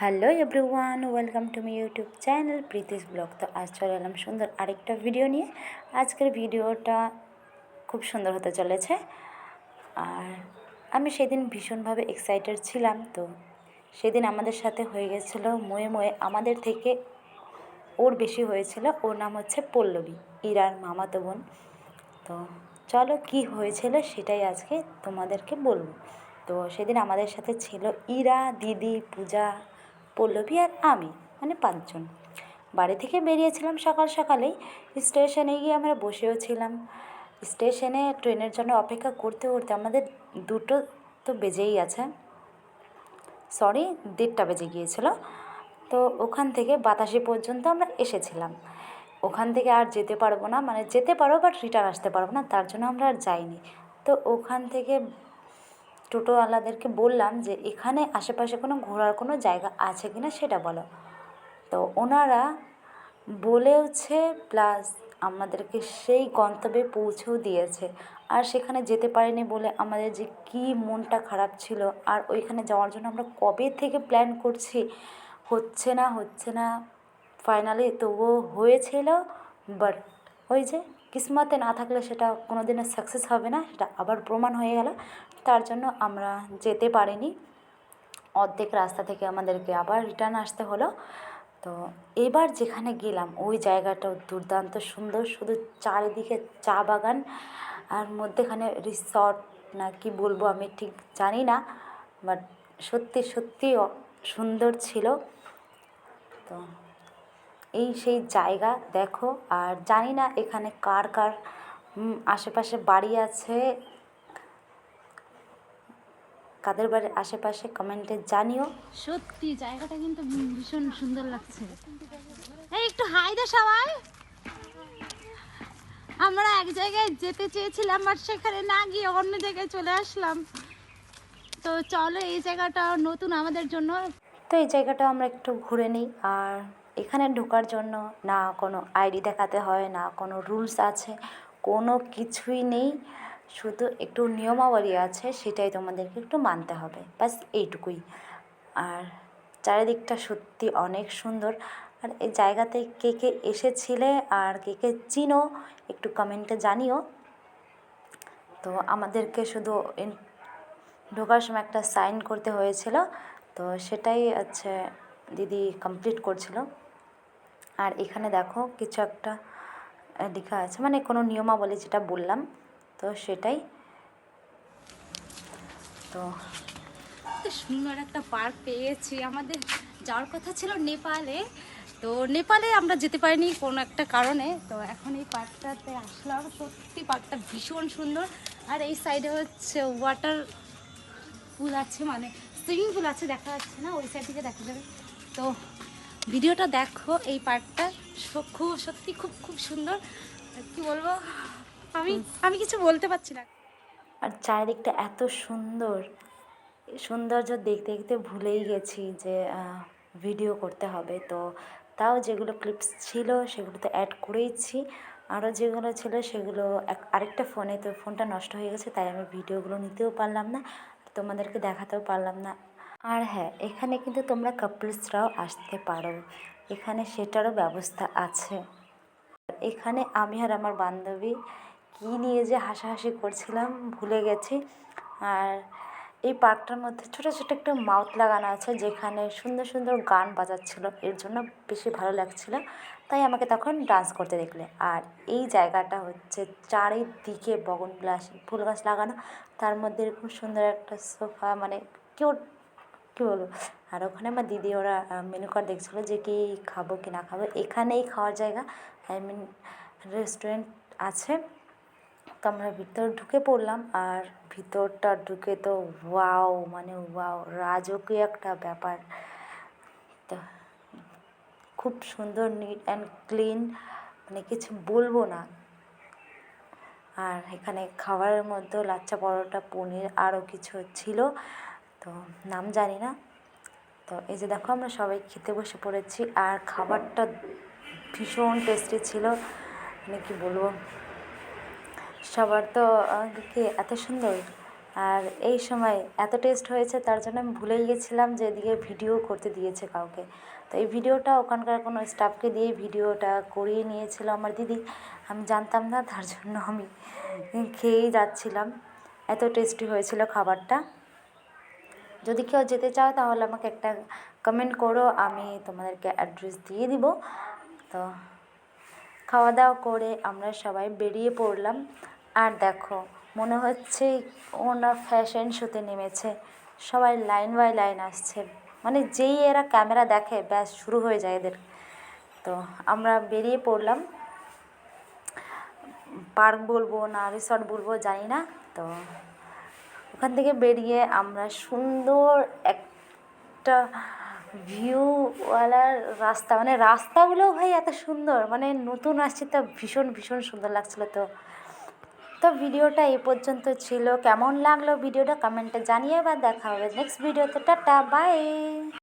Hello everyone, welcome to my YouTube channel Preeti's blog. তো আজ চলে এলাম সুন্দর আরেকটা ভিডিও নিয়ে। আজকের ভিডিওটা খুব সুন্দর হতে চলেছে। আর আমি সেদিন ভীষণভাবে এক্সাইটেড ছিলাম। তো সেদিন আমাদের সাথে হয়ে গেছিলো ময়ে ময়ে, আমাদের থেকে ওর বেশি হয়েছিল। ওর নাম হচ্ছে পল্লবী, ইরার মামাতো বোন। তো চলো কি হয়েছিল সেটাই আজকে তোমাদেরকে বলবো। তো সেদিন আমাদের সাথে ছিল ইরা, দিদি, পূজা, পল্লবী আর আমি, মানে 5 জন। বাড়ি থেকে বেরিয়েছিলাম সকাল সকালেই। স্টেশনে গিয়ে আমরা বসেও ছিলাম। স্টেশনে ট্রেনের জন্য অপেক্ষা করতে করতে আমাদের 2টো তো বেজেই আছে, সরি 1:30টা বেজে গিয়েছিল। তো ওখান থেকে বাতাসি পর্যন্ত আমরা এসেছিলাম। ওখান থেকে আর যেতে পারবো না, মানে যেতে পারবো বাট রিটার্ন আসতে পারবো না, তার জন্য আমরা আর যাইনি। তো ওখান থেকে টোটোওয়ালাদেরকে বললাম যে এখানে আশেপাশে কোনো ঘোরার কোনো জায়গা আছে কি না সেটা বলো। তো ওনারা বলেওছে, প্লাস আমাদেরকে সেই গন্তব্যে পৌঁছেও দিয়েছে। আর সেখানে যেতে পারিনি বলে আমাদের যে কী মনটা খারাপ ছিল। আর ওইখানে যাওয়ার জন্য আমরা কবে থেকে প্ল্যান করছি, হচ্ছে না ফাইনালি তবুও হয়েছিল। বাট ওই যে কিসমতে না থাকলে সেটা কোনো দিনও সাকসেস হবে না, সেটা আবার প্রমাণ হয়ে গেল। তার জন্য আমরা যেতে পারিনি। অর্ধেক রাস্তা থেকে আমাদেরকে আবার রিটার্ন আসতে হলো। তো এবার যেখানে গেলাম ওই জায়গাটাও দুর্দান্ত সুন্দর, শুধু চারিদিকে চা বাগান আর মধ্যেখানে রিসর্ট, না কি বলবো আমি ঠিক জানি না, বাট সত্যি সত্যি সুন্দর ছিল। তো এই সেই জায়গা দেখো। আর জানি না এখানে কার কার আশেপাশে বাড়ি আছে, কাদের বাড়ির আশেপাশে কমেন্টে জানিও। সত্যি জায়গাটা কিন্তু ভীষণ সুন্দর লাগছে। এই একটু হাই দে সবাই। আমরা এক জায়গায় যেতে চেয়েছিলাম আর সেখানে না গিয়ে অন্য জায়গায় চলে আসলাম। তো চলো, এই জায়গাটা নতুন আমাদের জন্য। তো এই জায়গাটা আমরা একটু ঘুরে নিই। আর এখানে ঢোকার জন্য না কোনো আইডি দেখাতে হয়, না কোনো রুলস আছে, কোনো কিছুই নেই। শুধু একটু নিয়মাবলী আছে, সেটাই তোমাদেরকে একটু মানতে হবে, ব্যাস এইটুকুই। আর চারিদিকটা সত্যি অনেক সুন্দর। আর এই জায়গাতে কে কে এসেছিলে আর কে কে চিনো একটু কমেন্টে জানিও। তো আমাদেরকে শুধু ঢোকার সময় একটা সাইন করতে হয়েছিল, তো সেটাই হচ্ছে দিদি কমপ্লিট করছিল। আর এখানে দেখো কিছু একটা লেখা আছে, মানে কোনো নিয়মাবলী যেটা বললাম, তো সেটাই। তো সুন্দর একটা পার্ক পেয়েছি। আমাদের যাওয়ার কথা ছিল নেপালে, তো নেপালে আমরা যেতে পারিনি কোনো একটা কারণে। তো এখন এই পার্কটাতে আসলাম। সত্যি পার্কটা ভীষণ সুন্দর। আর এই সাইডে হচ্ছে ওয়াটার পুল আছে, মানে সুইমিং পুল আছে, দেখা যাচ্ছে না, ওই সাইড থেকে দেখা যাবে। তো ভিডিওটা দেখো। এই পার্কটা খুব সত্যি খুব খুব সুন্দর। কি বলবো, আমি আমি কিছু বলতে পারছি না। আর চারিদিকটা এত সুন্দর, সৌন্দর্য দেখতে দেখতে ভুলেই গেছি যে ভিডিও করতে হবে। তো তাও যেগুলো ক্লিপস ছিল সেগুলো তো অ্যাড করেইছি। আরও যেগুলো ছিল সেগুলো আরেকটা ফোনে, তো ফোনটা নষ্ট হয়ে গেছে, তাই আমি ভিডিওগুলো নিতেও পারলাম না, তোমাদেরকে দেখাতেও পারলাম না। আর হ্যাঁ, এখানে কিন্তু তোমরা কাপলসরাও আসতে পারো, এখানে সেটারও ব্যবস্থা আছে। এখানে আমি আর আমার বান্ধবী কী নিয়ে যে হাসাহাসি করছিলাম ভুলে গেছি। আর এই পার্কটার মধ্যে ছোটো ছোটো একটু মাউথ লাগানো আছে, যেখানে সুন্দর সুন্দর গান বাজাচ্ছিলো, এর জন্য বেশি ভালো লাগছিলো, তাই আমাকে তখন ডান্স করতে দেখলে। আর এই জায়গাটা হচ্ছে চারিদিকে বগনবিলাস ফুল গাছ লাগানো, তার মধ্যে এরকম সুন্দর একটা সোফা, মানে কেউ কী বলবো। আর ওখানে আমার দিদি ওরা মেনু কার্ড দেখছিলো যে কী খাবো কি না খাবো। এখানেই খাওয়ার জায়গা, আই মিন রেস্টুরেন্ট আছে। তো আমরা ভিতর ঢুকে পড়লাম। আর ভিতরটা ঢুকে তো ওয়াও, মানে ওয়াও, রাজকীয় একটা ব্যাপার। তো খুব সুন্দর, নিট অ্যান্ড ক্লিন, মানে কিছু বলবো না। আর এখানে খাবারের মধ্যেও লাচ্চা পরোটা, পনির, আরও কিছু ছিল, তো নাম জানি না। তো এই যে দেখো আমরা সবাই খেতে বসে পড়েছি। আর খাবারটা ভীষণ টেস্টি ছিল, মানে কি বলবো। সবার তো কি এত সুন্দর, আর এই সময় এত টেস্ট হয়েছে তার জন্য আমি ভুলেই গেছিলাম যে এদিকে ভিডিও করতে দিয়েছে কাউকে। তো এই ভিডিওটা ওখানকার কোনো স্টাফকে দিয়ে ভিডিওটা করিয়ে নিয়েছিল আমার দিদি, আমি জানতাম না, তার জন্য আমি খেয়েই যাচ্ছিলাম। এত টেস্টি হয়েছিল খাবারটা। যদি কেউ যেতে চাও তাহলে আমাকে একটা কমেন্ট করো, আমি তোমাদেরকে অ্যাড্রেস দিয়ে দিব। তো খাওয়া দাওয়া করে আমরা সবাই বেরিয়ে পড়লাম। আর দেখো, মনে হচ্ছে ওনার ফ্যাশন শোতে নেমেছে, সবাই লাইন বাই লাইন আসছে, মানে যেই এরা ক্যামেরা দেখে ব্যাস শুরু হয়ে যায় এদের। তো আমরা বেরিয়ে পড়লাম, পার্ক বলবো না রিসর্ট বলবো জানি না। তো ওখান থেকে বেরিয়ে আমরা সুন্দর একটা ভিউওয়ালার রাস্তা, মানে রাস্তাগুলো ভাই এত সুন্দর, মানে নতুন আসছে তো ভীষণ ভীষণ সুন্দর লাগছিলো। তো তো ভিডিওটা এই পর্যন্ত ছিল। কেমন লাগলো ভিডিওটা কমেন্টে জানিয়ে, বা দেখা হবে নেক্সট ভিডিওতে। Tata bye.